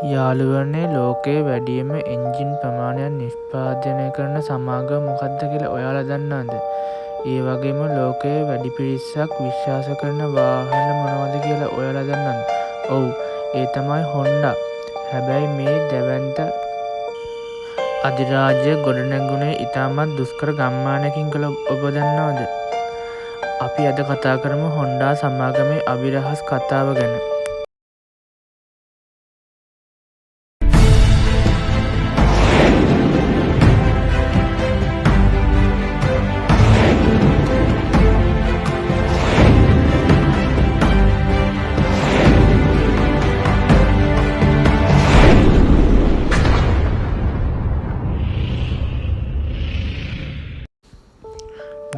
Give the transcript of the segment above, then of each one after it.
යාළුවනේ ලෝකයේ වැඩිම එන්ජින් ප්‍රමාණයක් නිෂ්පාදනය කරන සමාගම මොකක්ද කියලා ඔයාලා දන්නවද? ඒ වගේම ලෝකයේ වැඩි පිරිසක් විශ්වාස කරන වාහන මොනවද කියලා ඔයාලා දන්නවද? ඔව්, ඒ තමයි හොන්ඩා. හැබැයි මේ දැවැන්ත අධිරාජ්‍ය ගොඩනැගුණේ ඉතාමත් දුෂ්කර ගම්මානයකින් කියලා ඔබ දන්නවද? අපි අද කතා කරමු හොන්ඩා සමාගමේ අභිරහස් කතාව ගැන.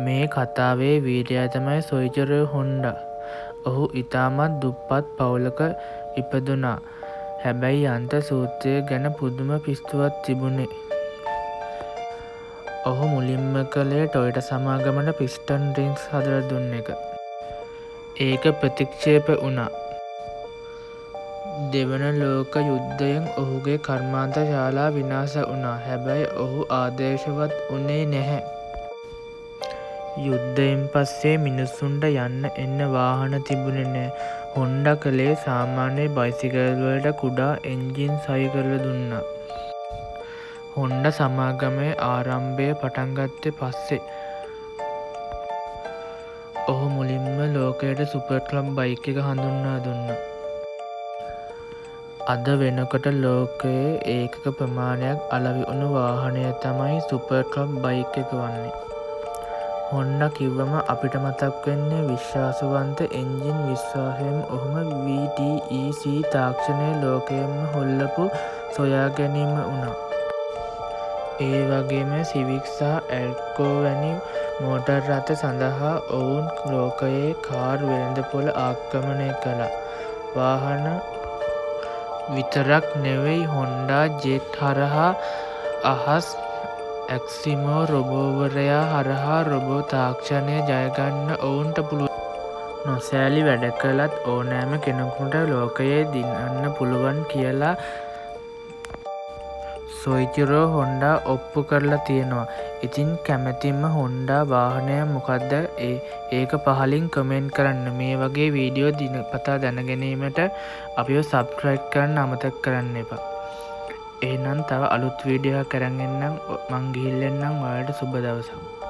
මේ කතාවේ වීරයා තමයි සොයිචිරෝ හොන්ඩා. ඔහු ඉතාමත් දුප්පත් පවුලක ඉපදුනා. හැබැයි යන්ත්‍ර සූත්‍රය ගැන පුදුම පිස්තුවක් තිබුණේ. ඔහු මුලින්ම කළේ ටොයෝටා සමාගමට පිස්ටන් රින්ග්ස් හදලා දුන්න එක. ඒක ප්‍රතික්ෂේප වුණා. දෙවන ලෝක යුද්ධයෙන් ඔහුගේ කර්මාන්ත ශාලා විනාශ වුණා. හැබැයි ඔහු ආදර්ශවත් වුණේ නැහැ. යුද්ධයෙන් පස්සේ මිනිස්සුන්ට යන්න එන්න වාහන තිබුණේ නෑ. හොන්ඩා කළේ සාමාන්‍ය බයිසිකල් වලට කුඩා එන්ජින් සවි කරලා දුන්නා. හොන්ඩා සමාගමේ ආරම්භය පටන් ගත්තේ පස්සේ. ඔහු මුලින්ම ලෝකයට සුපර් ක්ලබ් බයික් එක හඳුන්වා දුන්නා. අද වෙනකොට ලෝකයේ ඒකක ප්‍රමාණයක් අලෙවි වුණු වාහනය තමයි සුපර් ක්ලබ් බයික් එක වන්නේ. හොන්ඩා කිව්වම අපිට මතක් වෙන්නේ විශ්වාසවන්ත එන්ජින් විශ්වාසයෙන් ඔහුම VTEC තාක්ෂණය ලෝකයෙන්ම හොල්ලපු සොයා ගැනීම වුණා. ඒ වගේම සිවික් සහ ඇල්කෝ වැනි මෝටර් රථ සඳහා ඔවුන් ලෝකයේ කාර් වෙළඳපොළ ආක්‍රමණය කළා. වාහන විතරක් නෙවෙයි හොන්ඩා ජෙට් හරහා අහස් ඇක්සිමෝ රොබෝවරයා හරහා රොබෝ තාක්ෂණය ජයගන්න ඔවුන්ට පුළුවන්. නොසෑලි වැඩ කළත් ඕනෑම කෙනෙකුට ලෝකයේ දිනන්න පුළුවන් කියලා සොයිචිරෝ හොන්ඩා ඔප්පු කරලා තියෙනවා. ඉතින් කැමතිම හොන්ඩා වාහනය මොකක්ද? ඒක පහලින් කමෙන්ට් කරන්න. මේ වගේ වීඩියෝ දිනපතා දැනගැනීමට අපිව සබ්ස්ක්‍රයිබ් කරන්න අමතක කරන්න එපා. එහෙනම් තව අලුත් වීඩියෝ එකක් අරන් එන්නම්. මං ගිහිල්ලා එන්නම්. ඔයාලට සුබ දවසක්.